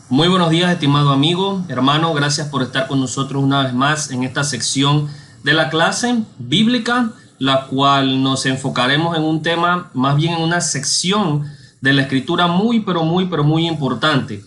Muy buenos días, estimado amigo, hermano, gracias por estar con nosotros una vez más en esta sección de la clase bíblica, la cual nos enfocaremos en un tema, más bien en una sección de la escritura muy importante.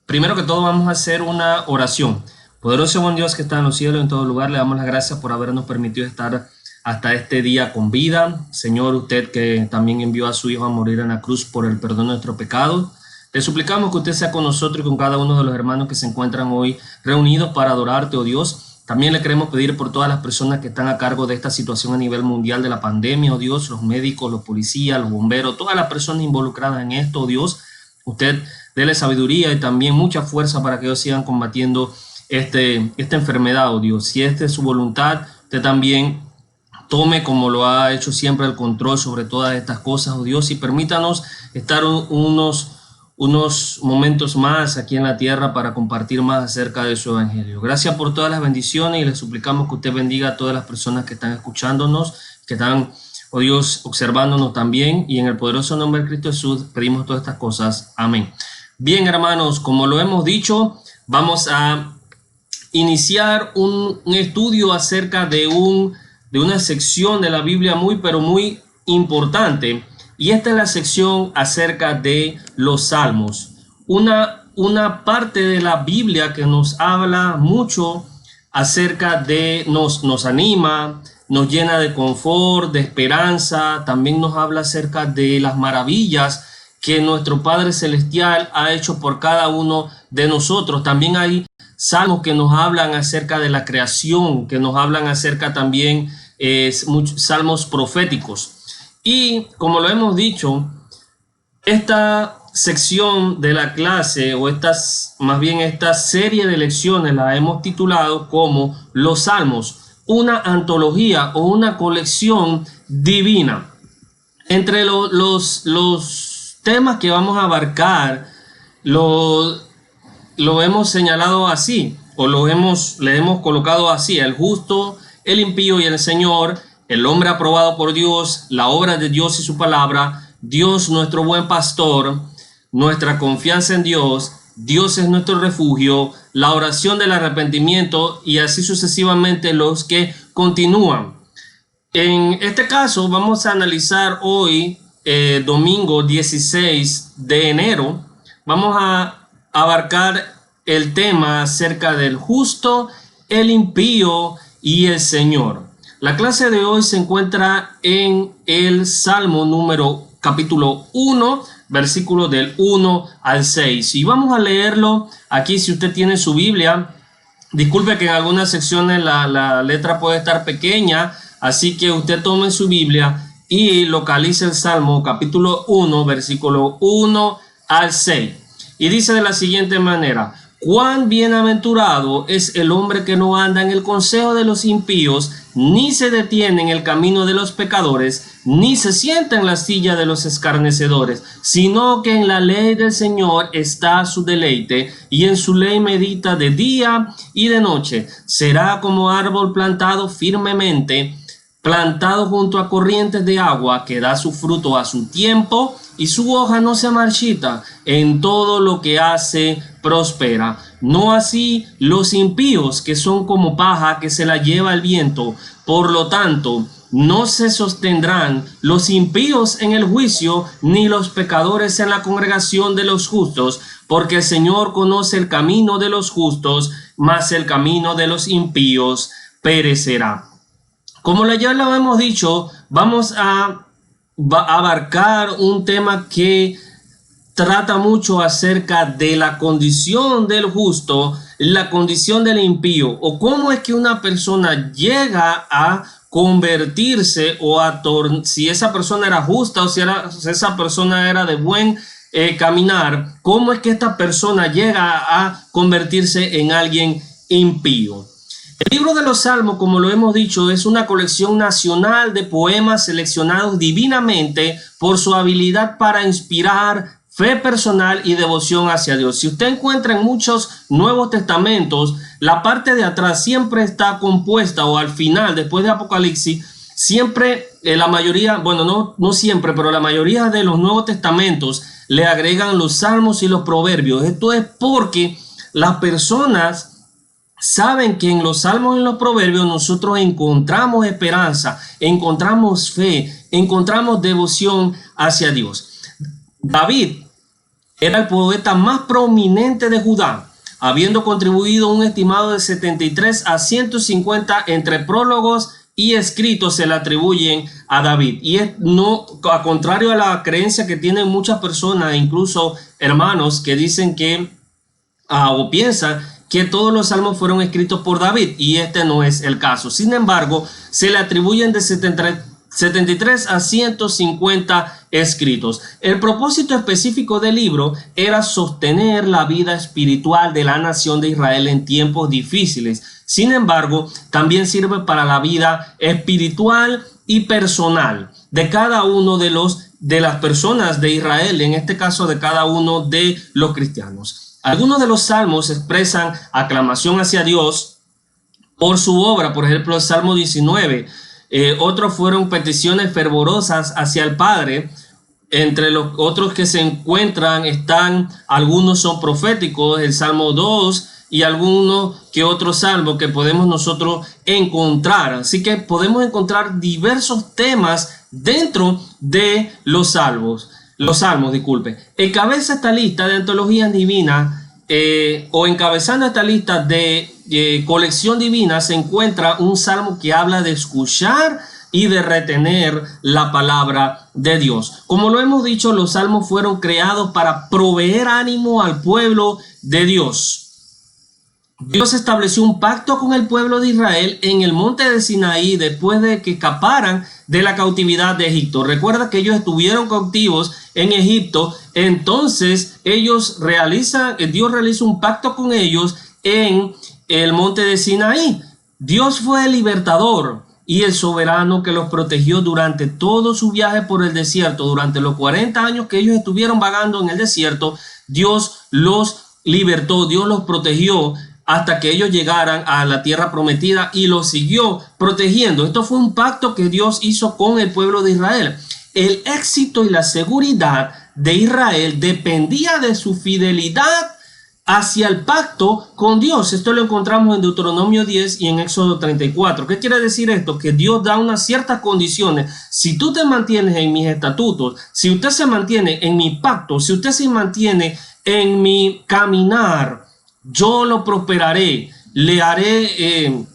Primero que todo vamos a hacer una oración. Poderoso buen Dios que está en los cielos, en todo lugar, le damos las gracias por habernos permitido estar hasta este día con vida. Señor, usted que también envió a su Hijo a morir en la cruz por el perdón de nuestros pecados, le suplicamos que usted sea con nosotros y con cada uno de los hermanos que se encuentran hoy reunidos para adorarte, oh Dios. También le queremos pedir por todas las personas que están a cargo de esta situación a nivel mundial de la pandemia, oh Dios, los médicos, los policías, los bomberos, todas las personas involucradas en esto, oh Dios. Usted déle sabiduría y también mucha fuerza para que ellos sigan combatiendo esta enfermedad, oh Dios. Si esta es su voluntad, usted también tome, como lo ha hecho siempre, el control sobre todas estas cosas, oh Dios, y permítanos estar unos momentos más aquí en la tierra para compartir más acerca de su evangelio. Gracias por todas las bendiciones y le suplicamos que usted bendiga a todas las personas que están escuchándonos, que están, oh Dios, observándonos también, y en el poderoso nombre de Cristo Jesús pedimos todas estas cosas. Amén. Bien, hermanos, como lo hemos dicho, vamos a iniciar un estudio acerca de una sección de la Biblia muy importante. Y esta es la sección acerca de los Salmos, una parte de la Biblia que nos habla mucho acerca de, nos anima, nos llena de confort, de esperanza, también nos habla acerca de las maravillas que nuestro Padre Celestial ha hecho por cada uno de nosotros. También hay salmos que nos hablan acerca de la creación, que nos hablan acerca también muchos salmos proféticos. Y como lo hemos dicho, esta sección de la clase o más bien esta serie de lecciones la hemos titulado como Los Salmos, una antología o una colección divina. Entre los temas que vamos a abarcar lo hemos señalado así, o le hemos colocado así: el justo, el impío y el Señor, el hombre aprobado por Dios, la obra de Dios y su palabra, Dios nuestro buen pastor, nuestra confianza en Dios, Dios es nuestro refugio, la oración del arrepentimiento, y así sucesivamente los que continúan. En este caso vamos a analizar hoy, domingo 16 de enero, vamos a abarcar el tema acerca del justo, el impío y el Señor. La clase de hoy se encuentra en el Salmo capítulo 1, versículos del 1 al 6. Y vamos a leerlo aquí. Si usted tiene su Biblia, disculpe que en algunas secciones la letra puede estar pequeña, así que usted tome su Biblia y localice el Salmo capítulo 1, versículo 1 al 6. Y dice de la siguiente manera: cuán bienaventurado es el hombre que no anda en el consejo de los impíos, ni se detiene en el camino de los pecadores, ni se sienta en la silla de los escarnecedores, sino que en la ley del Señor está su deleite, y en su ley medita de día y de noche. Será como árbol plantado firmemente, plantado junto a corrientes de agua, que da su fruto a su tiempo, y su hoja no se marchita. En todo lo que hace prospera. No así los impíos, que son como paja que se la lleva el viento. Por lo tanto, no se sostendrán los impíos en el juicio, ni los pecadores en la congregación de los justos, porque el Señor conoce el camino de los justos, mas el camino de los impíos perecerá. Como ya lo hemos dicho, vamos a abarcar un tema que trata mucho acerca de la condición del justo, la condición del impío, o cómo es que una persona llega a convertirse, si esa persona era justa o si esa persona era de buen caminar, cómo es que esta persona llega a convertirse en alguien impío. El libro de los Salmos, como lo hemos dicho, es una colección nacional de poemas seleccionados divinamente por su habilidad para inspirar fe personal y devoción hacia Dios. Si usted encuentra en muchos Nuevos Testamentos, la parte de atrás siempre está compuesta, o al final, después de Apocalipsis, Siempre, la mayoría, bueno, no siempre, pero la mayoría de los Nuevos Testamentos le agregan los salmos y los proverbios. Esto es porque las personas saben que en los salmos y en los proverbios nosotros encontramos esperanza, encontramos fe, encontramos devoción hacia Dios. David era el poeta más prominente de Judá, habiendo contribuido un estimado de 73 a 150 entre prólogos y escritos se le atribuyen a David. Y es no, a contrario a la creencia que tienen muchas personas, incluso hermanos, que dicen que o piensan que todos los salmos fueron escritos por David, y este no es el caso. Sin embargo, se le atribuyen de 73 a 150 escritos. El propósito específico del libro era sostener la vida espiritual de la nación de Israel en tiempos difíciles. Sin embargo, también sirve para la vida espiritual y personal de cada uno de las personas de Israel, en este caso de cada uno de los cristianos. Algunos de los salmos expresan aclamación hacia Dios por su obra, por ejemplo el Salmo 19. Otros fueron peticiones fervorosas hacia el Padre. Entre los otros que se encuentran algunos son proféticos, el Salmo 2 y algunos que otros salmos que podemos nosotros encontrar. Así que podemos encontrar diversos temas dentro de los salmos. Encabeza esta lista de antologías divinas o encabezando esta lista de colección divina se encuentra un salmo que habla de escuchar y de retener la palabra de Dios. Como lo hemos dicho, los salmos fueron creados para proveer ánimo al pueblo de Dios. Dios estableció un pacto con el pueblo de Israel en el monte de Sinaí después de que escaparan de la cautividad de Egipto. Recuerda que ellos estuvieron cautivos en Egipto, entonces Dios realiza un pacto con ellos en el monte de Sinaí. Dios fue el libertador y el soberano que los protegió durante todo su viaje por el desierto. Durante los 40 años que ellos estuvieron vagando en el desierto, Dios los libertó, Dios los protegió hasta que ellos llegaran a la tierra prometida y los siguió protegiendo. Esto fue un pacto que Dios hizo con el pueblo de Israel. El éxito y la seguridad de Israel dependía de su fidelidad hacia el pacto con Dios. Esto lo encontramos en Deuteronomio 10 y en Éxodo 34. ¿Qué quiere decir esto? Que Dios da unas ciertas condiciones. Si tú te mantienes en mis estatutos, si usted se mantiene en mi pacto, si usted se mantiene en mi caminar, yo lo prosperaré, le haré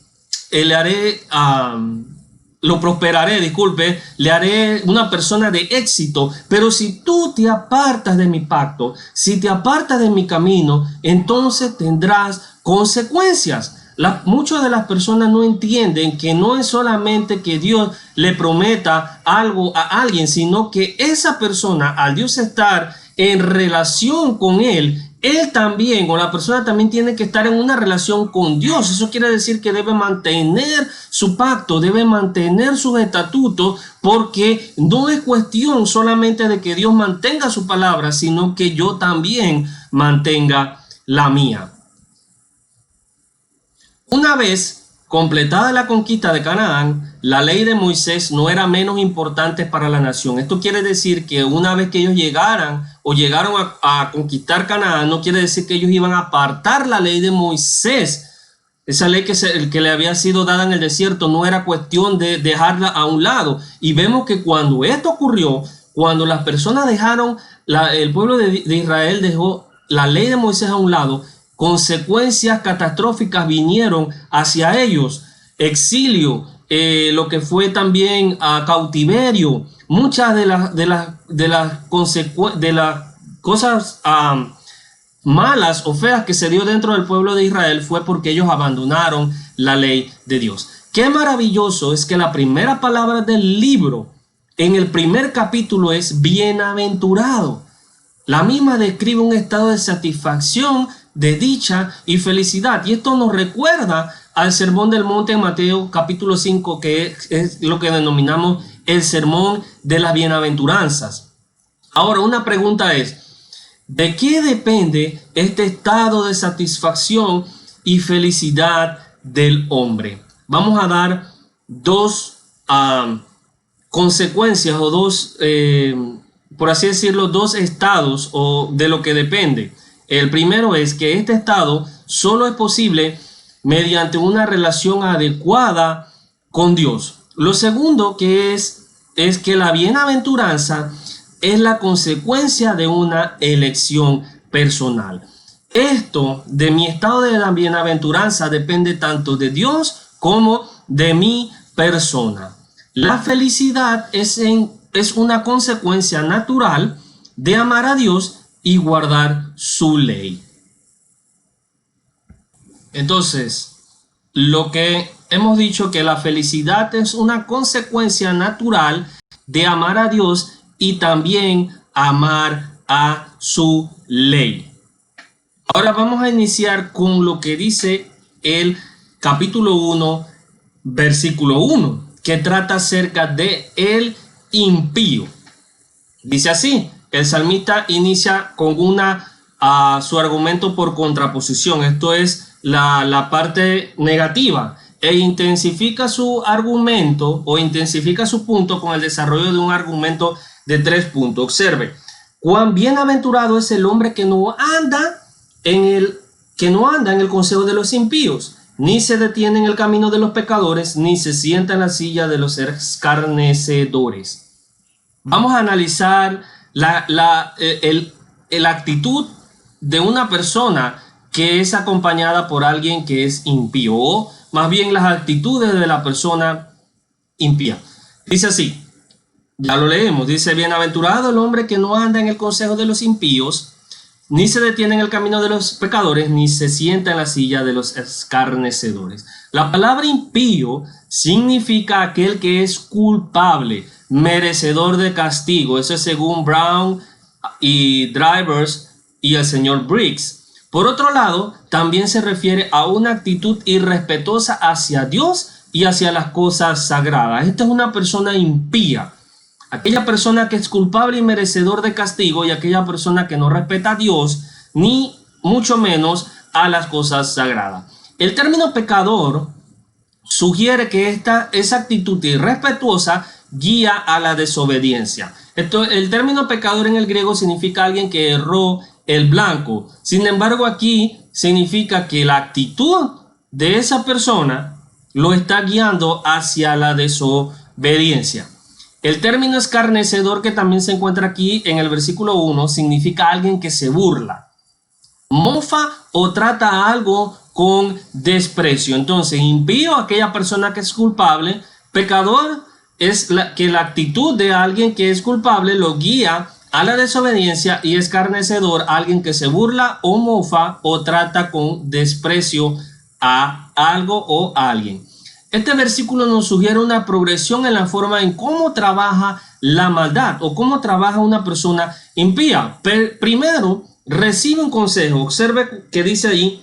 una persona de éxito. Pero si tú te apartas de mi pacto, si te apartas de mi camino, entonces tendrás consecuencias. Muchas de las personas no entienden que no es solamente que Dios le prometa algo a alguien, sino que esa persona, al Dios estar en relación con él también, o la persona también tiene que estar en una relación con Dios. Eso quiere decir que debe mantener su pacto, debe mantener sus estatutos, porque no es cuestión solamente de que Dios mantenga su palabra, sino que yo también mantenga la mía. Una vez completada la conquista de Canaán, la ley de Moisés no era menos importante para la nación. Esto quiere decir que una vez que ellos llegaron a conquistar Canaán, no quiere decir que ellos iban a apartar la ley de Moisés. Esa ley que le había sido dada en el desierto no era cuestión de dejarla a un lado. Y vemos que cuando esto ocurrió, cuando las personas el pueblo de Israel dejó la ley de Moisés a un lado, consecuencias catastróficas vinieron hacia ellos. Exilio, lo que fue también cautiverio. Muchas de las cosas malas o feas que se dio dentro del pueblo de Israel fue porque ellos abandonaron la ley de Dios. Qué maravilloso es que la primera palabra del libro en el primer capítulo es bienaventurado. La misma describe un estado de satisfacción, de dicha y felicidad. Y esto nos recuerda al Sermón del Monte en Mateo capítulo 5, que es lo que denominamos el Sermón de las Bienaventuranzas. Ahora, una pregunta es, ¿de qué depende este estado de satisfacción y felicidad del hombre? Vamos a dar dos consecuencias o dos, por así decirlo, dos estados o de lo que depende. El primero es que este estado solo es posible mediante una relación adecuada con Dios. Lo segundo que es que la bienaventuranza es la consecuencia de una elección personal. Esto de mi estado de la bienaventuranza depende tanto de Dios como de mi persona. La felicidad es una consecuencia natural de amar a Dios y guardar su ley. Entonces, lo que hemos dicho que la felicidad es una consecuencia natural de amar a Dios y también amar a su ley. Ahora vamos a iniciar con lo que dice el capítulo 1, versículo 1, que trata acerca de el impío. Dice así, el salmista inicia con su argumento por contraposición. Esto es la parte negativa, e intensifica su argumento o intensifica su punto con el desarrollo de un argumento de 3 puntos. Observe, cuán bienaventurado es el hombre que no anda en el consejo de los impíos, ni se detiene en el camino de los pecadores, ni se sienta en la silla de los escarnecedores. Vamos a analizar la actitud de una persona que es acompañada por alguien que es impío, o más bien las actitudes de la persona impía. Dice así, ya lo leemos, dice: bienaventurado el hombre que no anda en el consejo de los impíos, ni se detiene en el camino de los pecadores, ni se sienta en la silla de los escarnecedores. La palabra impío significa aquel que es culpable, merecedor de castigo. Eso es según Brown y Drivers y el señor Briggs. Por otro lado, también se refiere a una actitud irrespetuosa hacia Dios y hacia las cosas sagradas. Esta es una persona impía. Aquella persona que es culpable y merecedor de castigo, y aquella persona que no respeta a Dios, ni mucho menos a las cosas sagradas. El término pecador sugiere que esa actitud irrespetuosa guía a la desobediencia. El término pecador en el griego significa alguien que erró el blanco. Sin embargo, aquí significa que la actitud de esa persona lo está guiando hacia la desobediencia. El término escarnecedor, que también se encuentra aquí en el versículo 1, significa alguien que se burla, mofa o trata a algo con desprecio. Entonces, impío, aquella persona que es culpable; pecador es que la actitud de alguien que es culpable lo guía a la desobediencia; y escarnecedor, alguien que se burla o mofa o trata con desprecio a algo o a alguien. Este versículo nos sugiere una progresión en la forma en cómo trabaja la maldad o cómo trabaja una persona impía. Primero, recibe un consejo. Observe que dice ahí: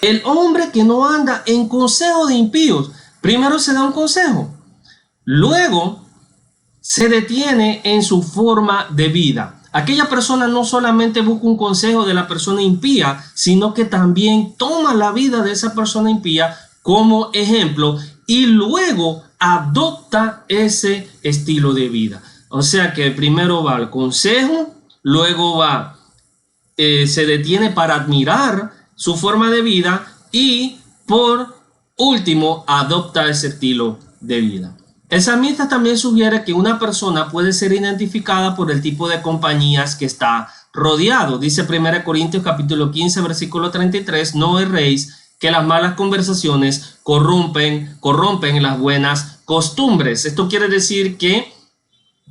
el hombre que no anda en consejo de impíos. Primero se da un consejo, luego se detiene en su forma de vida. Aquella persona no solamente busca un consejo de la persona impía, sino que también toma la vida de esa persona impía como ejemplo y luego adopta ese estilo de vida. O sea que primero va el consejo, luego se detiene para admirar su forma de vida y por último adopta ese estilo de vida. El salmista también sugiere que una persona puede ser identificada por el tipo de compañías que está rodeado. Dice 1 Corintios capítulo 15 versículo 33: no erréis que las malas conversaciones corrompen las buenas costumbres. Esto quiere decir que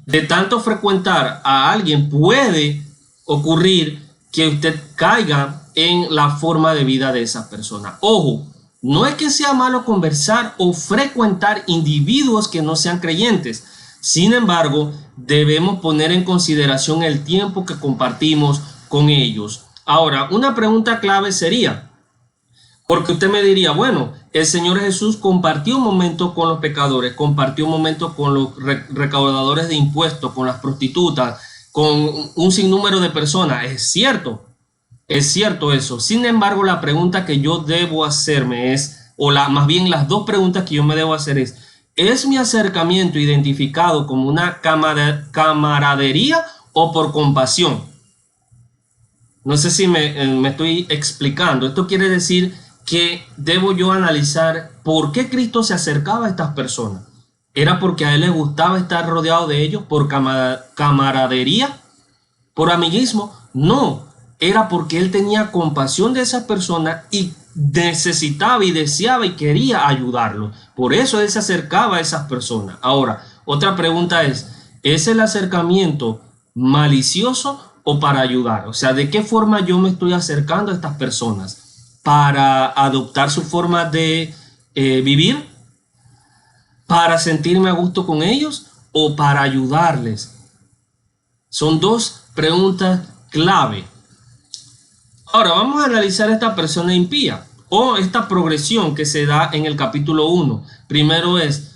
de tanto frecuentar a alguien puede ocurrir que usted caiga en la forma de vida de esa persona. Ojo, no es que sea malo conversar o frecuentar individuos que no sean creyentes. Sin embargo, debemos poner en consideración el tiempo que compartimos con ellos. Ahora, una pregunta clave sería, porque usted me diría, bueno, el Señor Jesús compartió un momento con los pecadores, compartió un momento con los recaudadores de impuestos, con las prostitutas, con un sinnúmero de personas. Es cierto eso. Sin embargo, la pregunta que yo debo hacerme es, más bien las dos preguntas que yo me debo hacer es: ¿Es mi acercamiento identificado como una camaradería o por compasión? No sé si me estoy explicando. Esto quiere decir que debo yo analizar por qué Cristo se acercaba a estas personas. ¿Era porque a él le gustaba estar rodeado de ellos por camaradería, por amiguismo? No, era porque él tenía compasión de esas personas y necesitaba y deseaba y quería ayudarlos. Por eso él se acercaba a esas personas. Ahora, otra pregunta ¿es el acercamiento malicioso o para ayudar? O sea, ¿de qué forma yo me estoy acercando a estas personas? ¿Para adoptar su forma de vivir? ¿Para sentirme a gusto con ellos o para ayudarles? Son dos preguntas clave. Ahora vamos a analizar esta persona impía o esta progresión que se da en el capítulo 1. Primero es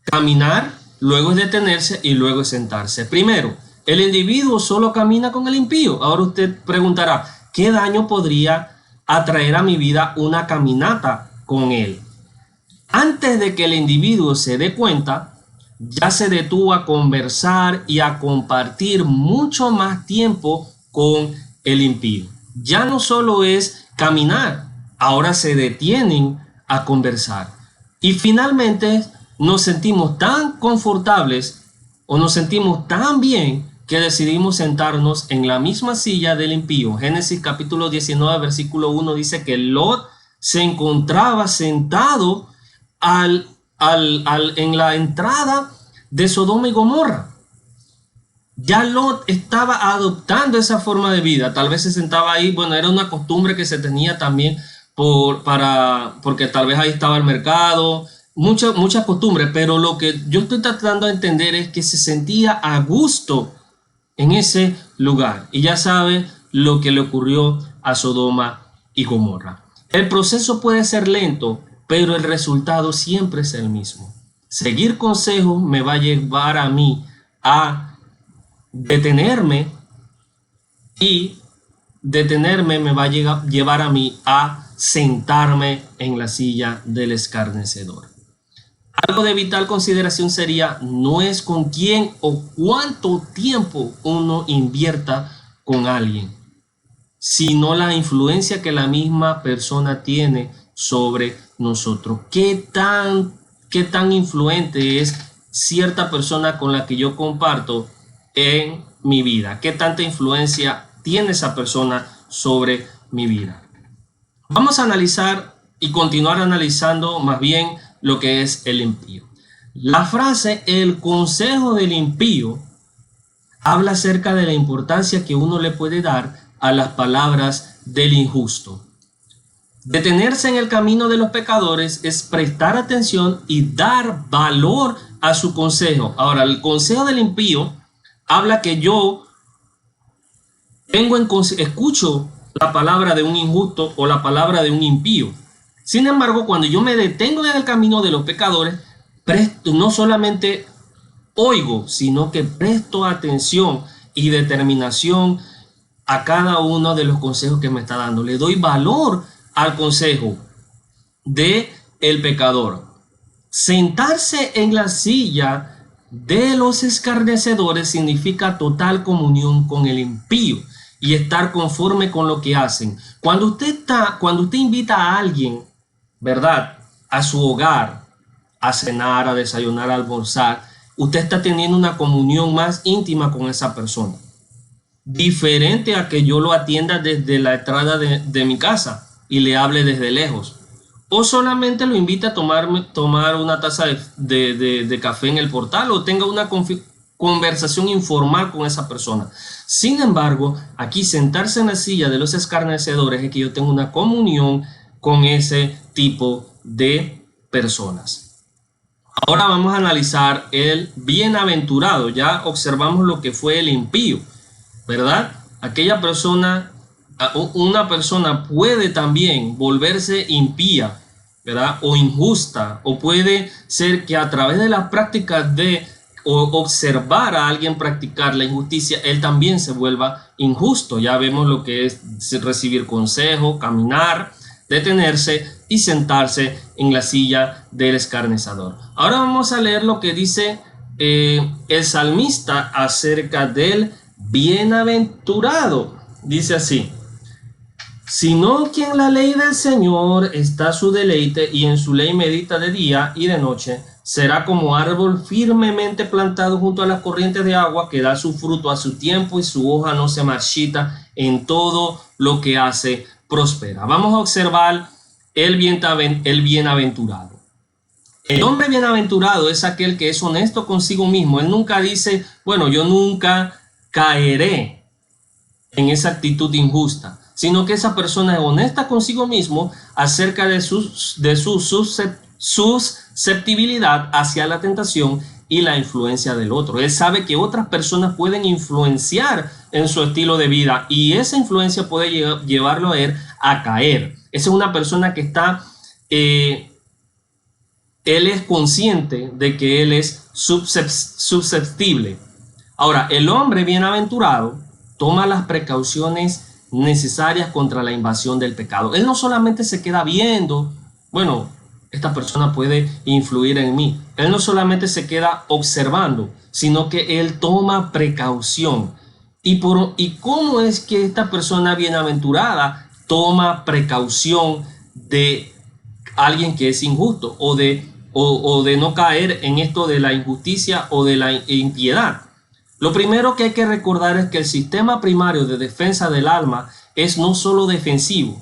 caminar, luego es detenerse y luego es sentarse. Primero, el individuo solo camina con el impío. Ahora usted preguntará, ¿qué daño podría atraer a mi vida una caminata con él? Antes de que el individuo se dé cuenta, ya se detuvo a conversar y a compartir mucho más tiempo con el impío. Ya no solo es caminar, ahora se detienen a conversar. Y finalmente nos sentimos tan confortables o nos sentimos tan bien que decidimos sentarnos en la misma silla del impío. Génesis capítulo 19, versículo 1 dice que Lot se encontraba sentado en la entrada de Sodoma y Gomorra. Ya Lot estaba adoptando esa forma de vida. Tal vez se sentaba ahí, bueno, era una costumbre que se tenía también porque tal vez ahí estaba el mercado, muchas costumbres, pero lo que yo estoy tratando de entender es que se sentía a gusto en ese lugar. Y ya sabe lo que le ocurrió a Sodoma y Gomorra. El proceso puede ser lento, pero el resultado siempre es el mismo. Seguir consejos me va a llevar a mí a detenerme y detenerme me va a llevar a mí a sentarme en la silla del escarnecedor. Algo de vital consideración sería no es con quién o cuánto tiempo uno invierta con alguien, sino la influencia que la misma persona tiene sobre nosotros. ¿Qué tan influente es cierta persona con la que yo comparto en mi vida? ¿Qué tanta influencia tiene esa persona sobre mi vida? Vamos a analizar y continuar analizando más bien lo que es el impío. La frase "el consejo del impío" habla acerca de la importancia que uno le puede dar a las palabras del injusto. Detenerse en el camino de los pecadores es prestar atención y dar valor a su consejo. Ahora, el consejo del impío habla que yo escucho la palabra de un injusto o la palabra de un impío. Sin embargo, cuando yo me detengo en el camino de los pecadores, no solamente oigo, sino que presto atención y determinación a cada uno de los consejos que me está dando. Le doy valor al consejo de el pecador. Sentarse en la silla de los escarnecedores significa total comunión con el impío y estar conforme con lo que hacen. Cuando usted invita a alguien, ¿verdad?, a su hogar, a cenar, a desayunar, a almorzar, usted está teniendo una comunión más íntima con esa persona. Diferente a que yo lo atienda desde la entrada de mi casa y le hable desde lejos. O solamente lo invite a tomar una taza de café en el portal o tenga una conversación informal con esa persona. Sin embargo, aquí sentarse en la silla de los escarnecedores es que yo tengo una comunión con ese tipo de personas. Ahora vamos a analizar el bienaventurado. Ya observamos lo que fue el impío, ¿verdad? Una persona puede también volverse impía, ¿verdad?, o injusta, o puede ser que a través de las prácticas de observar a alguien practicar la injusticia, él también se vuelva injusto. Ya vemos lo que es recibir consejo, caminar, detenerse y sentarse en la silla del escarnecedor. Ahora vamos a leer lo que dice el salmista acerca del bienaventurado. Dice así: sino que en la ley del Señor está su deleite, y en su ley medita de día y de noche. Será como árbol firmemente plantado junto a las corrientes de agua, que da su fruto a su tiempo y su hoja no se marchita. En todo lo que hace prospera. Vamos a observar el bienaventurado. El hombre bienaventurado es aquel que es honesto consigo mismo. Él nunca dice, bueno, yo nunca caeré en esa actitud injusta, sino que esa persona es honesta consigo mismo acerca de su susceptibilidad hacia la tentación y la influencia del otro. Él sabe que otras personas pueden influenciar en su estilo de vida, y esa influencia puede llevarlo a él a caer. Esa es una persona que está, él es consciente de que él es susceptible. Ahora, el hombre bienaventurado toma las precauciones necesarias contra la invasión del pecado. Él no solamente se queda viendo, bueno, esta persona puede influir en mí. Él no solamente se queda observando, sino que él toma precaución. ¿Y cómo es que esta persona bienaventurada toma precaución de alguien que es injusto, o de no caer en esto de la injusticia o de la impiedad? Lo primero que hay que recordar es que el sistema primario de defensa del alma es no solo defensivo,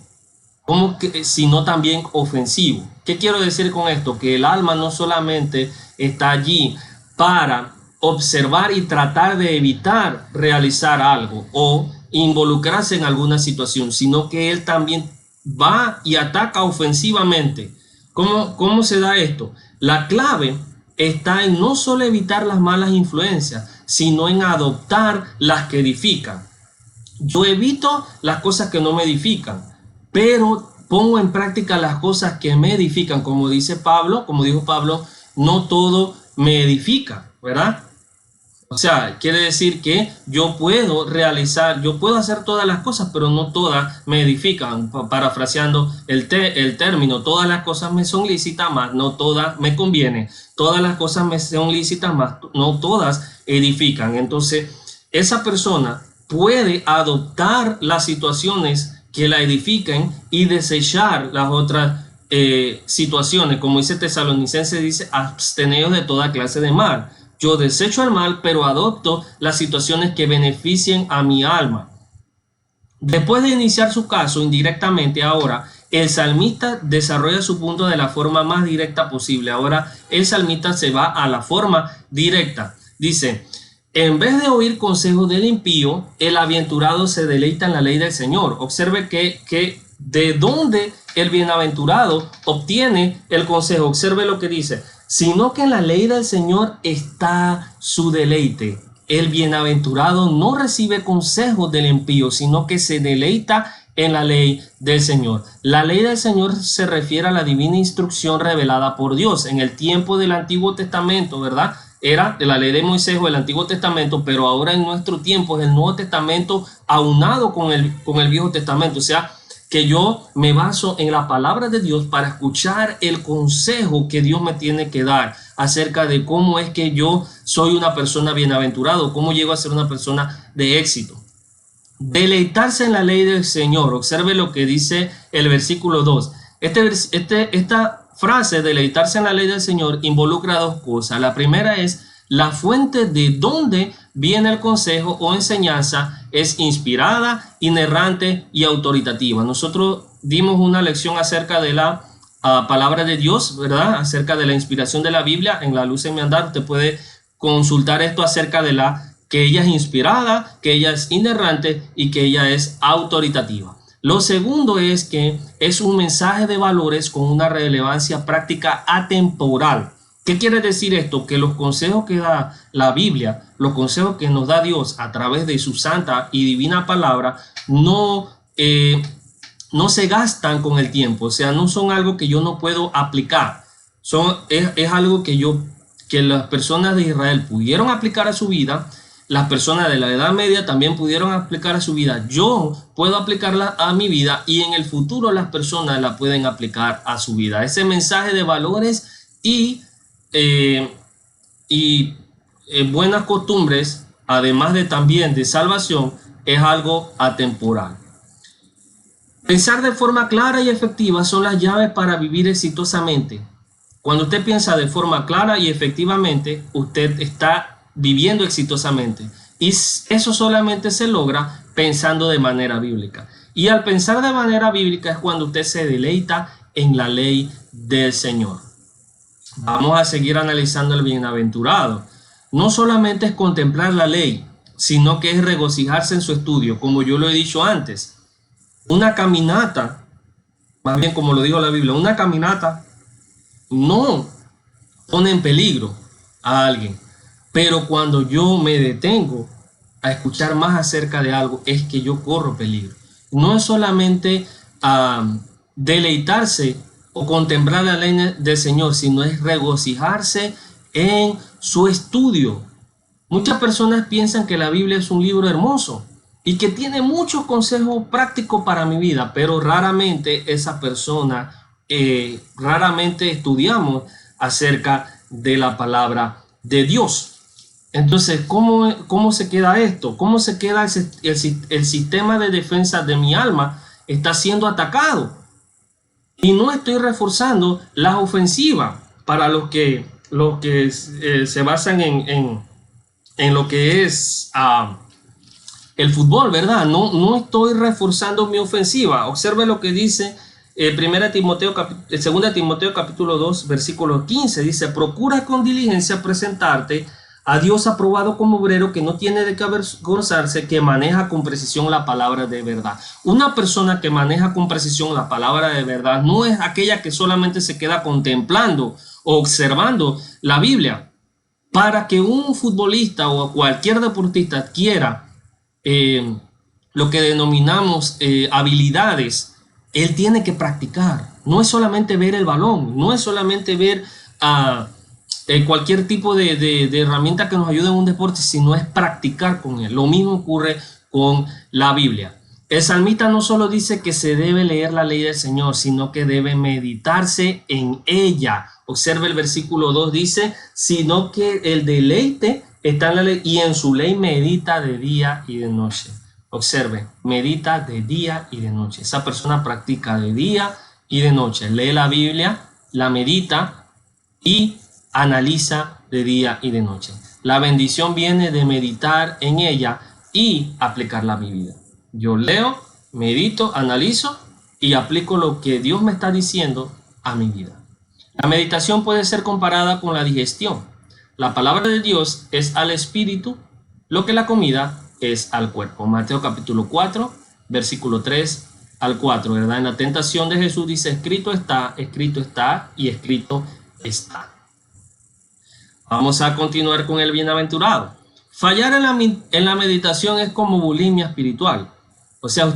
sino también ofensivo. ¿Qué quiero decir con esto? Que el alma no solamente está allí para observar y tratar de evitar realizar algo o involucrarse en alguna situación, sino que él también va y ataca ofensivamente. ¿Cómo se da esto? La clave está en no solo evitar las malas influencias, sino en adoptar las que edifican. Yo evito las cosas que no me edifican, pero pongo en práctica las cosas que me edifican. Como dijo Pablo, no todo me edifica, ¿verdad? O sea, quiere decir que yo puedo hacer todas las cosas, pero no todas me edifican. Parafraseando el término, todas las cosas me son lícitas, más no todas me convienen. Todas las cosas me son lícitas, más no todas edifican. Entonces, esa persona puede adoptar las situaciones que la edifiquen y desechar las otras situaciones. Como dice Tesalonicenses, dice, absteneos de toda clase de mal. Yo desecho el mal, pero adopto las situaciones que beneficien a mi alma. Después de iniciar su caso indirectamente, ahora el salmista desarrolla su punto de la forma más directa posible. Ahora el salmista se va a la forma directa. Dice: en vez de oír consejos del impío, el aventurado se deleita en la ley del Señor. Observe que de dónde el bienaventurado obtiene el consejo. Observe lo que dice: sino que en la ley del Señor está su deleite. El bienaventurado no recibe consejos del impío, sino que se deleita en la ley del Señor. La ley del Señor se refiere a la divina instrucción revelada por Dios. En el tiempo del Antiguo Testamento, ¿verdad?, era de la ley de Moisés o el Antiguo Testamento, pero ahora en nuestro tiempo es el Nuevo Testamento aunado con el Viejo Testamento. O sea, que yo me baso en la palabra de Dios para escuchar el consejo que Dios me tiene que dar acerca de cómo es que yo soy una persona bienaventurada, cómo llego a ser una persona de éxito. Deleitarse en la ley del Señor. Observe lo que dice el versículo 2. Esta frase, deleitarse en la ley del Señor, involucra dos cosas. La primera es la fuente de donde viene el consejo o enseñanza, es inspirada, inerrante y autoritativa. Nosotros dimos una lección acerca de la palabra de Dios, ¿verdad?, acerca de la inspiración de la Biblia. En La Luz en mi Andar usted puede consultar esto acerca de que ella es inspirada, que ella es inerrante y que ella es autoritativa. Lo segundo es que es un mensaje de valores con una relevancia práctica atemporal. ¿Qué quiere decir esto? Que los consejos que da la Biblia, los consejos que nos da Dios a través de su santa y divina palabra, no se gastan con el tiempo. O sea, no son algo que yo no puedo aplicar. Es algo que las personas de Israel pudieron aplicar a su vida, las personas de la Edad Media también pudieron aplicar a su vida. Yo puedo aplicarla a mi vida y en el futuro las personas la pueden aplicar a su vida. Ese mensaje de valores y buenas costumbres, además de también de salvación, es algo atemporal. Pensar de forma clara y efectiva son las llaves para vivir exitosamente. Cuando usted piensa de forma clara y efectivamente, usted está viviendo exitosamente. Y eso solamente se logra pensando de manera bíblica. Y al pensar de manera bíblica es cuando usted se deleita en la ley del Señor. Vamos a seguir analizando el bienaventurado. No solamente es contemplar la ley, sino que es regocijarse en su estudio, como yo lo he dicho antes. Una caminata, más bien como lo dijo la Biblia, una caminata no pone en peligro a alguien, pero cuando yo me detengo a escuchar más acerca de algo, es que yo corro peligro. No es solamente deleitarse o contemplar la ley del Señor, sino es regocijarse en su estudio. Muchas personas piensan que la Biblia es un libro hermoso y que tiene muchos consejos prácticos para mi vida, pero raramente esa persona, raramente estudiamos acerca de la palabra de Dios. Entonces, ¿cómo se queda esto? ¿Cómo se queda el sistema de defensa de mi alma? Está siendo atacado y no estoy reforzando las ofensivas para los que se basan en lo que es el fútbol, ¿verdad? No estoy reforzando mi ofensiva. Observe lo que dice 2 Timoteo capítulo 2, versículo 15. Dice, procura con diligencia presentarte a Dios aprobado como obrero que no tiene de qué avergonzarse, que maneja con precisión la palabra de verdad. Una persona que maneja con precisión la palabra de verdad no es aquella que solamente se queda contemplando o observando la Biblia. Para que un futbolista o cualquier deportista adquiera lo que denominamos habilidades, él tiene que practicar. No es solamente ver el balón, no es solamente ver cualquier tipo de herramienta que nos ayude en un deporte, sino es practicar con él. Lo mismo ocurre con la Biblia. El salmista no solo dice que se debe leer la ley del Señor, sino que debe meditarse en ella. Observe el versículo 2, dice, sino que el deleite está en la ley y en su ley medita de día y de noche. Observe, medita de día y de noche. Esa persona practica de día y de noche. Lee la Biblia, la medita y analiza de día y de noche. La bendición viene de meditar en ella y aplicarla a mi vida. Yo leo, medito, analizo y aplico lo que Dios me está diciendo a mi vida. La meditación puede ser comparada con la digestión. La palabra de Dios es al espíritu lo que la comida es al cuerpo. Mateo capítulo 4, versículo 3 al 4, ¿verdad? En la tentación de Jesús dice, escrito está y escrito está. Vamos a continuar con el bienaventurado. Fallar en la meditación es como bulimia espiritual. O sea,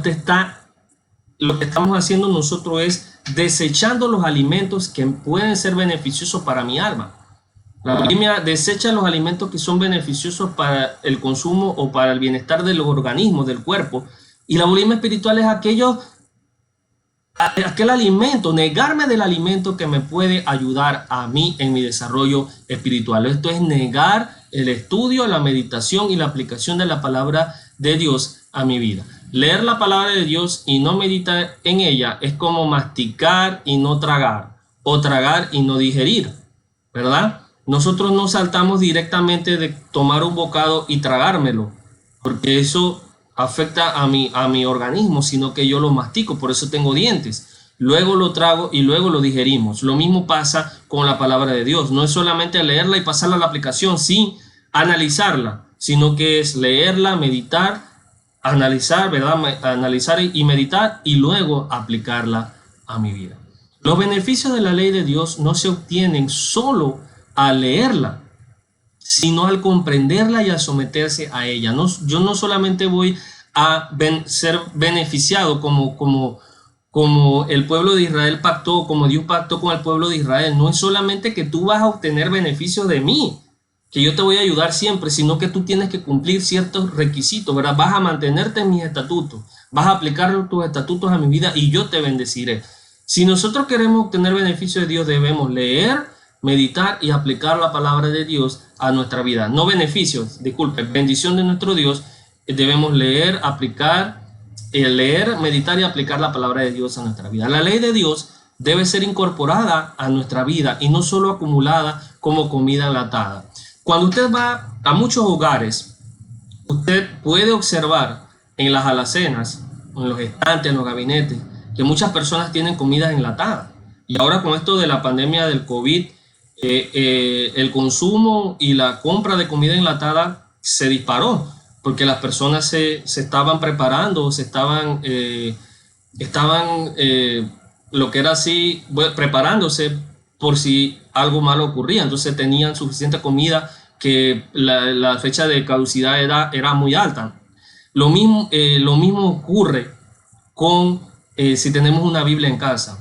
lo que estamos haciendo nosotros es desechando los alimentos que pueden ser beneficiosos para mi alma. La bulimia desecha los alimentos que son beneficiosos para el consumo o para el bienestar de los organismos, del cuerpo. Y la bulimia espiritual es aquel alimento, negarme del alimento que me puede ayudar a mí en mi desarrollo espiritual. Esto es negar el estudio, la meditación y la aplicación de la palabra de Dios a mi vida. Leer la palabra de Dios y no meditar en ella es como masticar y no tragar, o tragar y no digerir, ¿verdad? Nosotros no saltamos directamente de tomar un bocado y tragármelo, porque eso afecta a mi organismo, sino que yo lo mastico, por eso tengo dientes. Luego lo trago y luego lo digerimos. Lo mismo pasa con la palabra de Dios. No es solamente leerla y pasarla a la aplicación sin analizarla, sino que es leerla, meditar, analizar, ¿verdad? Analizar y meditar y luego aplicarla a mi vida. Los beneficios de la ley de Dios no se obtienen solo al leerla, sino al comprenderla y a someterse a ella. Yo no solamente voy a ser beneficiado como el pueblo de Israel pactó, como Dios pactó con el pueblo de Israel. No es solamente que tú vas a obtener beneficios de mí, que yo te voy a ayudar siempre, sino que tú tienes que cumplir ciertos requisitos, ¿verdad? Vas a mantenerte en mis estatutos, vas a aplicar tus estatutos a mi vida y yo te bendeciré. Si nosotros queremos obtener beneficio de Dios, debemos leer, meditar y aplicar la palabra de Dios a nuestra vida. No beneficios, disculpe, bendición de nuestro Dios. Debemos leer, meditar y aplicar la palabra de Dios a nuestra vida. La ley de Dios debe ser incorporada a nuestra vida y no solo acumulada como comida enlatada. Cuando usted va a muchos hogares, usted puede observar en las alacenas, en los estantes, en los gabinetes, que muchas personas tienen comidas enlatadas. Y ahora con esto de la pandemia del COVID, el consumo y la compra de comida enlatada se disparó, porque las personas se estaban preparando, lo que era así, preparándose por si algo malo ocurría. Entonces tenían suficiente comida que la fecha de caducidad era muy alta. Lo mismo ocurre con si tenemos una Biblia en casa.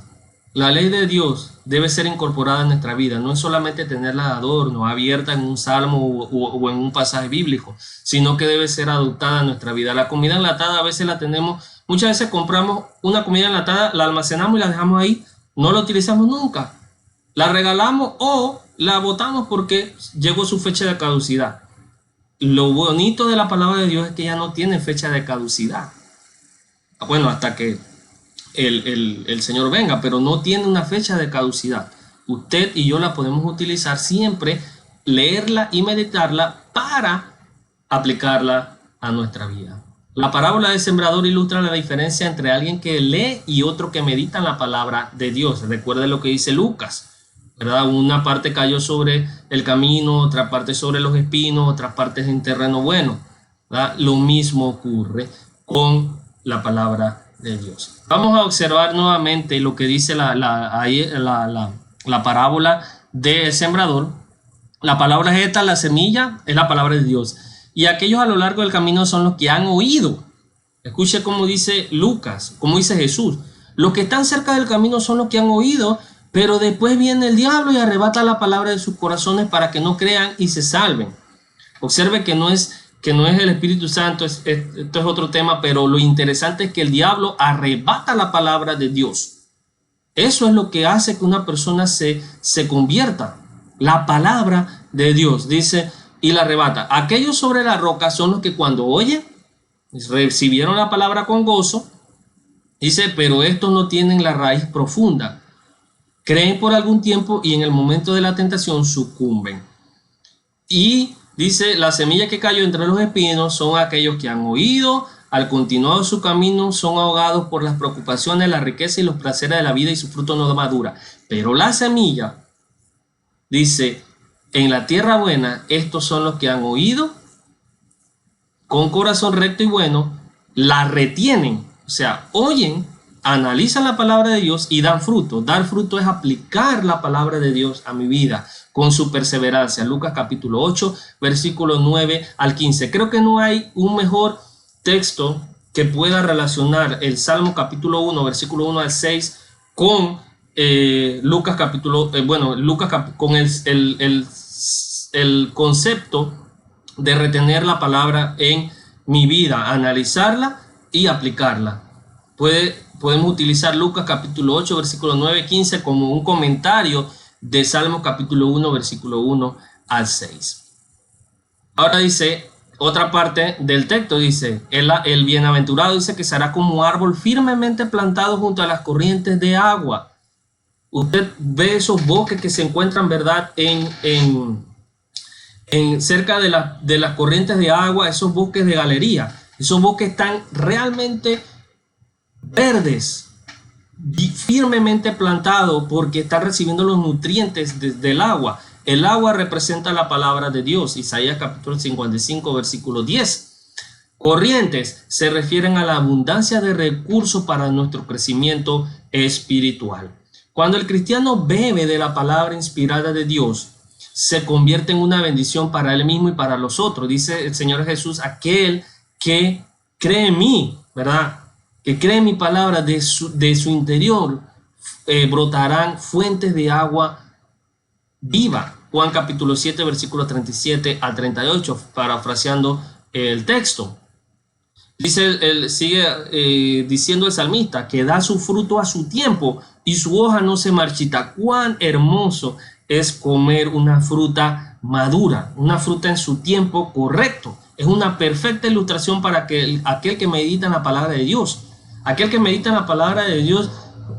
La ley de Dios debe ser incorporada en nuestra vida. No es solamente tenerla de adorno, abierta en un salmo o en un pasaje bíblico, sino que debe ser adoptada en nuestra vida. La comida enlatada a veces la tenemos, muchas veces compramos una comida enlatada, la almacenamos y la dejamos ahí, no la utilizamos nunca. La regalamos o la botamos porque llegó su fecha de caducidad. Lo bonito de la palabra de Dios es que ya no tiene fecha de caducidad. Bueno, hasta que el Señor venga, pero no tiene una fecha de caducidad. Usted y yo la podemos utilizar siempre, leerla y meditarla para aplicarla a nuestra vida. La parábola del sembrador ilustra la diferencia entre alguien que lee y otro que medita en la palabra de Dios. Recuerde lo que dice Lucas, ¿verdad? Una parte cayó sobre el camino, otra parte sobre los espinos, otra parte en terreno bueno, ¿verdad? Lo mismo ocurre con la palabra de Dios. Vamos a observar nuevamente lo que dice la parábola del sembrador. La palabra es esta, la semilla es la palabra de Dios. Y aquellos a lo largo del camino son los que han oído. Escuche cómo dice Lucas, cómo dice Jesús. Los que están cerca del camino son los que han oído, pero después viene el diablo y arrebata la palabra de sus corazones para que no crean y se salven. Observe que no es el Espíritu Santo, esto es otro tema, pero lo interesante es que el diablo arrebata la palabra de Dios. Eso es lo que hace que una persona se convierta. La palabra de Dios, dice, y la arrebata. Aquellos sobre la roca son los que cuando oyen, recibieron la palabra con gozo, dice, pero estos no tienen la raíz profunda. Creen por algún tiempo y en el momento de la tentación sucumben. Y dice, la semilla que cayó entre los espinos son aquellos que han oído, al continuar su camino son ahogados por las preocupaciones, la riqueza y los placeres de la vida y su fruto no madura. Pero la semilla, dice, en la tierra buena, estos son los que han oído, con corazón recto y bueno, la retienen, o sea, oyen, analizan la palabra de Dios y dan fruto. Dar fruto es aplicar la palabra de Dios a mi vida con su perseverancia. Lucas capítulo 8, versículo 9 al 15. Creo que no hay un mejor texto que pueda relacionar el Salmo capítulo 1, versículo 1 al 6 con Lucas capítulo, con el concepto de retener la palabra en mi vida, analizarla y aplicarla. Podemos utilizar Lucas capítulo 8, versículo 9, 15 como un comentario de Salmo capítulo 1, versículo 1 al 6. Ahora dice, otra parte del texto dice, el bienaventurado dice que será como árbol firmemente plantado junto a las corrientes de agua. Usted ve esos bosques que se encuentran, ¿verdad?, cerca de las corrientes de agua, esos bosques de galería. Esos bosques están realmente verdes, firmemente plantados porque están recibiendo los nutrientes del agua. El agua representa la palabra de Dios. Isaías capítulo 55, versículo 10. Corrientes se refieren a la abundancia de recursos para nuestro crecimiento espiritual. Cuando el cristiano bebe de la palabra inspirada de Dios, se convierte en una bendición para él mismo y para los otros. Dice el Señor Jesús, aquel que cree en mí, ¿verdad?, que cree en mi palabra, de su interior brotarán fuentes de agua viva. Juan capítulo 7, versículos 37 al 38, parafraseando el texto. Sigue diciendo el salmista que da su fruto a su tiempo y su hoja no se marchita. Cuán hermoso es comer una fruta madura, una fruta en su tiempo correcto. Es una perfecta ilustración para aquel que medita en la palabra de Dios. Aquel que medita en la palabra de Dios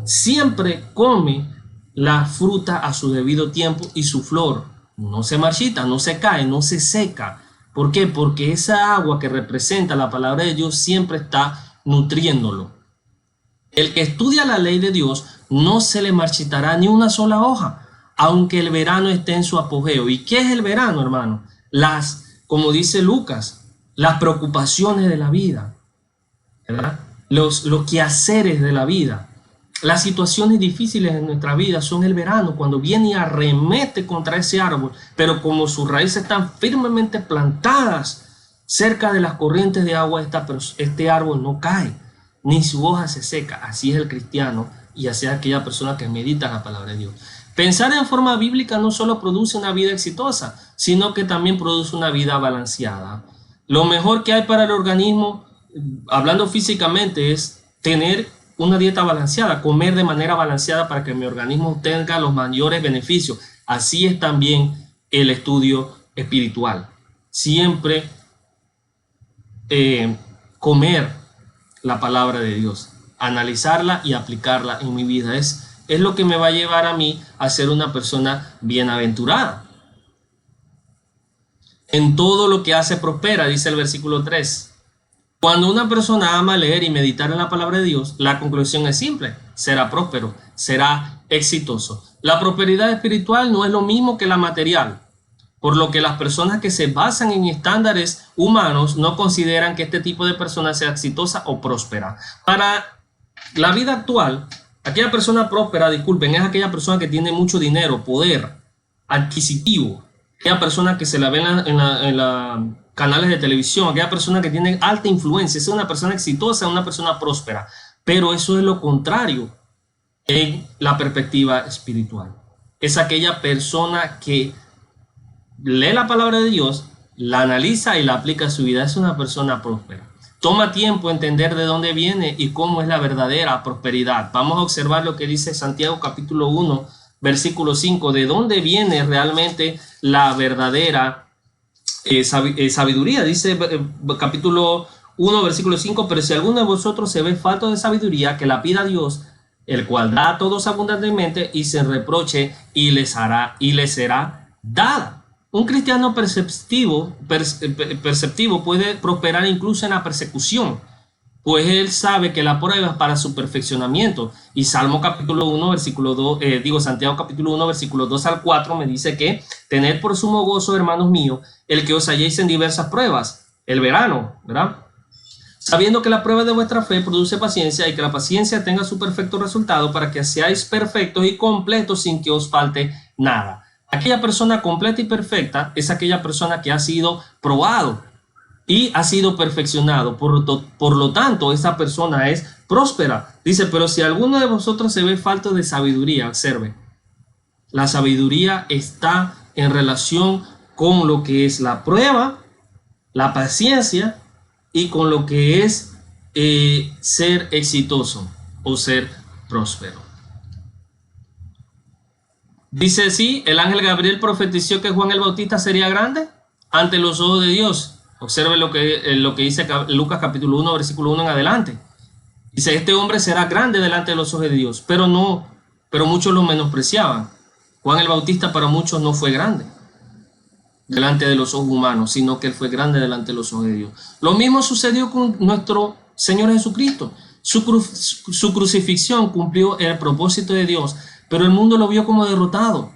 siempre come la fruta a su debido tiempo y su flor no se marchita, no se cae, no se seca. ¿Por qué? Porque esa agua que representa la palabra de Dios siempre está nutriéndolo. El que estudia la ley de Dios no se le marchitará ni una sola hoja, aunque el verano esté en su apogeo. ¿Y qué es el verano, hermano? Como dice Lucas, las preocupaciones de la vida, ¿verdad? Los quehaceres de la vida. Las situaciones difíciles en nuestra vida son el verano, cuando viene y arremete contra ese árbol, pero como sus raíces están firmemente plantadas cerca de las corrientes de agua, este árbol no cae, ni su hoja se seca. Así es el cristiano y así es aquella persona que medita la palabra de Dios. Pensar en forma bíblica no solo produce una vida exitosa, sino que también produce una vida balanceada. Lo mejor que hay para el organismo, hablando físicamente, es tener una dieta balanceada, comer de manera balanceada para que mi organismo tenga los mayores beneficios. Así es también el estudio espiritual. Siempre comer la palabra de Dios, analizarla y aplicarla en mi vida. Es lo que me va a llevar a mí a ser una persona bienaventurada. En todo lo que hace prospera, dice el versículo 3. Cuando una persona ama leer y meditar en la palabra de Dios, la conclusión es simple: será próspero, será exitoso. La prosperidad espiritual no es lo mismo que la material, por lo que las personas que se basan en estándares humanos no consideran que este tipo de persona sea exitosa o próspera. Para la vida actual, aquella persona próspera, disculpen, es aquella persona que tiene mucho dinero, poder adquisitivo, aquella persona que se la ve en la canales de televisión, aquella persona que tiene alta influencia. Es una persona exitosa, una persona próspera. Pero eso es lo contrario en la perspectiva espiritual. Es aquella persona que lee la palabra de Dios, la analiza y la aplica a su vida. Es una persona próspera. Toma tiempo entender de dónde viene y cómo es la verdadera prosperidad. Vamos a observar lo que dice Santiago capítulo 1, versículo 5. De dónde viene realmente la verdadera sabiduría. Dice capítulo 1, versículo 5. Pero si alguno de vosotros se ve falto de sabiduría, que la pida a Dios, el cual da a todos abundantemente, y se reproche y les será dada. Un cristiano perceptivo puede prosperar incluso en la persecución, pues él sabe que la prueba es para su perfeccionamiento. Y Salmo capítulo 1, versículo 2, Santiago capítulo 1, versículos 2 al 4 me dice que tened por sumo gozo, hermanos míos, el que os halléis en diversas pruebas, el verano, ¿verdad? Sabiendo que la prueba de vuestra fe produce paciencia, y que la paciencia tenga su perfecto resultado, para que seáis perfectos y completos sin que os falte nada. Aquella persona completa y perfecta es aquella persona que ha sido probado y ha sido perfeccionado. Por lo tanto, esa persona es próspera. Dice, pero si alguno de vosotros se ve falto de sabiduría, observe, la sabiduría está en relación con lo que es la prueba, la paciencia, y con lo que es ser exitoso o ser próspero. Dice, sí, el ángel Gabriel profetizó que Juan el Bautista sería grande ante los ojos de Dios. Observe lo que dice Lucas capítulo 1, versículo 1 en adelante. Dice, este hombre será grande delante de los ojos de Dios, pero muchos lo menospreciaban. Juan el Bautista para muchos no fue grande delante de los ojos humanos, sino que él fue grande delante de los ojos de Dios. Lo mismo sucedió con nuestro Señor Jesucristo. Su crucifixión cumplió el propósito de Dios, pero el mundo lo vio como derrotado.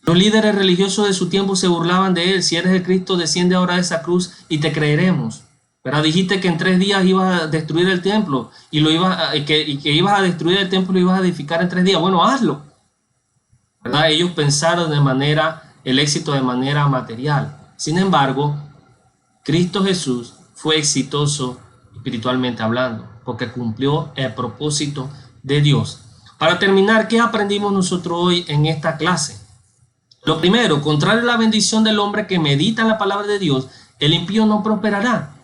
Los líderes religiosos de su tiempo se burlaban de él. Si eres el Cristo, desciende ahora de esa cruz y te creeremos. Pero dijiste que en 3 días ibas a destruir el templo y que ibas a destruir el templo y lo ibas a edificar en 3 días. Bueno, hazlo. ¿Verdad? Ellos pensaron el éxito de manera material. Sin embargo, Cristo Jesús fue exitoso espiritualmente hablando, porque cumplió el propósito de Dios. Para terminar, ¿qué aprendimos nosotros hoy en esta clase? Lo primero, contrario a la bendición del hombre que medita en la palabra de Dios, el impío no prosperará.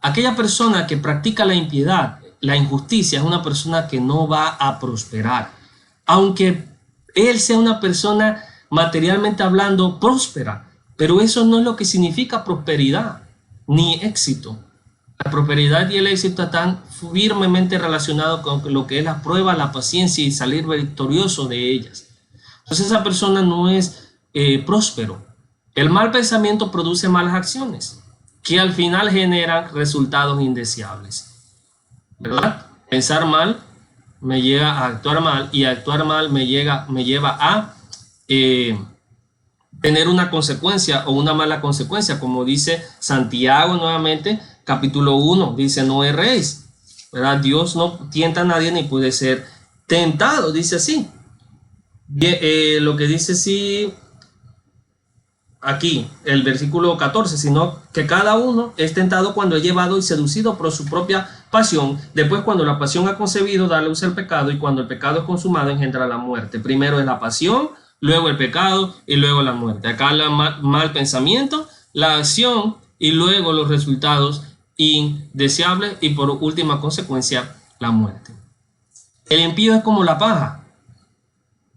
Aquella persona que practica la impiedad, la injusticia, es una persona que no va a prosperar. Aunque él sea una persona materialmente hablando próspera, pero eso no es lo que significa prosperidad ni éxito. La prosperidad y el éxito están firmemente relacionados con lo que es la prueba, la paciencia y salir victorioso de ellas. Entonces esa persona no es próspero. El mal pensamiento produce malas acciones que al final generan resultados indeseables, ¿verdad? Pensar mal me llega a actuar mal y actuar mal me lleva a tener una consecuencia o una mala consecuencia, como dice Santiago nuevamente, capítulo 1, dice no erréis, ¿verdad? Dios no tienta a nadie ni puede ser tentado, dice así. Lo que dice sí aquí, el versículo 14, sino que cada uno es tentado cuando es llevado y seducido por su propia pasión. Después, cuando la pasión ha concebido, da luz al pecado, y cuando el pecado es consumado, engendra la muerte. Primero es la pasión, luego el pecado y luego la muerte. Acá el mal pensamiento, la acción y luego los resultados indeseables y por última consecuencia la muerte. El impío es como la paja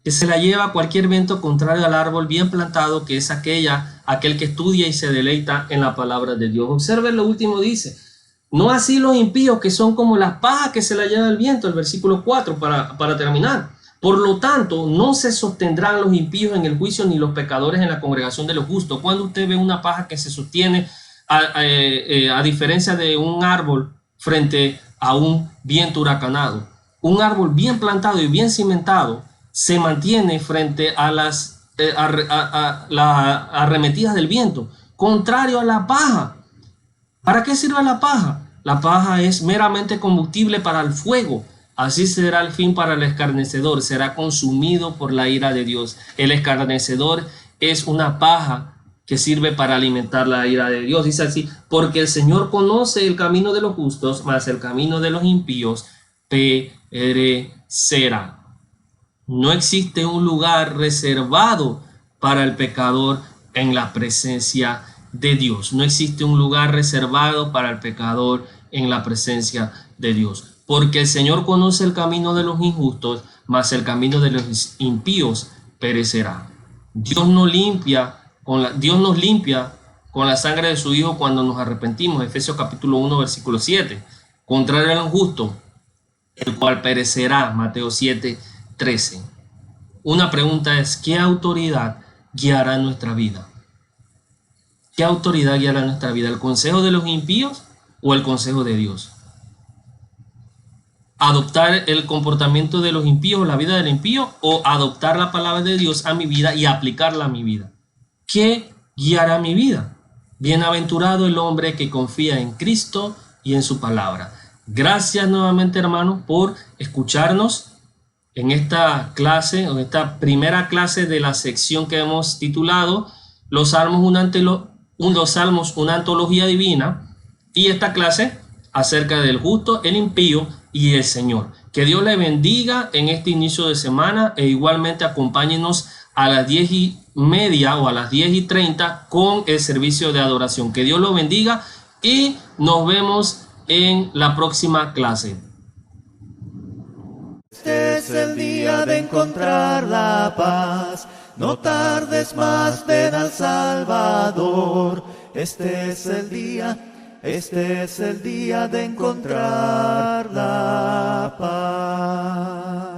que se la lleva cualquier viento contrario al árbol bien plantado, que es aquel que estudia y se deleita en la palabra de Dios. Observe lo último, dice, no así los impíos, que son como las pajas que se la lleva el viento, el versículo 4 para terminar. Por lo tanto, no se sostendrán los impíos en el juicio, ni los pecadores en la congregación de los justos. Cuando usted ve una paja que se sostiene, a diferencia de un árbol frente a un viento huracanado, un árbol bien plantado y bien cimentado se mantiene frente a las arremetidas del viento, contrario a la paja. ¿Para qué sirve la paja? La paja es meramente combustible para el fuego. Así será el fin para el escarnecedor, será consumido por la ira de Dios. El escarnecedor es una paja que sirve para alimentar la ira de Dios. Dice así, porque el Señor conoce el camino de los justos, mas el camino de los impíos perecerá. No existe un lugar reservado para el pecador en la presencia de Dios. No existe un lugar reservado para el pecador en la presencia de Dios. Porque el Señor conoce el camino de los injustos, mas el camino de los impíos perecerá. Dios nos limpia con la sangre de su Hijo cuando nos arrepentimos. Efesios capítulo 1, versículo 7. Contrario al injusto, el cual perecerá. Mateo 7, 13. Una pregunta es, ¿qué autoridad guiará nuestra vida? ¿Qué autoridad guiará nuestra vida? ¿El consejo de los impíos o el consejo de Dios? ¿Adoptar el comportamiento de los impíos, la vida del impío, o adoptar la palabra de Dios a mi vida y aplicarla a mi vida? ¿Qué guiará mi vida? Bienaventurado el hombre que confía en Cristo y en su palabra. Gracias nuevamente, hermanos, por escucharnos en esta clase, en esta primera clase de la sección que hemos titulado Los Salmos, una antología divina, y esta clase acerca del justo, el impío y el Señor. Que Dios le bendiga en este inicio de semana e igualmente acompáñenos a las 10:30 o a las 10:30 con el servicio de adoración. Que Dios lo bendiga y nos vemos en la próxima clase. Este es el día de encontrar la paz, no tardes más, ven al Salvador. Este es el día de encontrar la paz.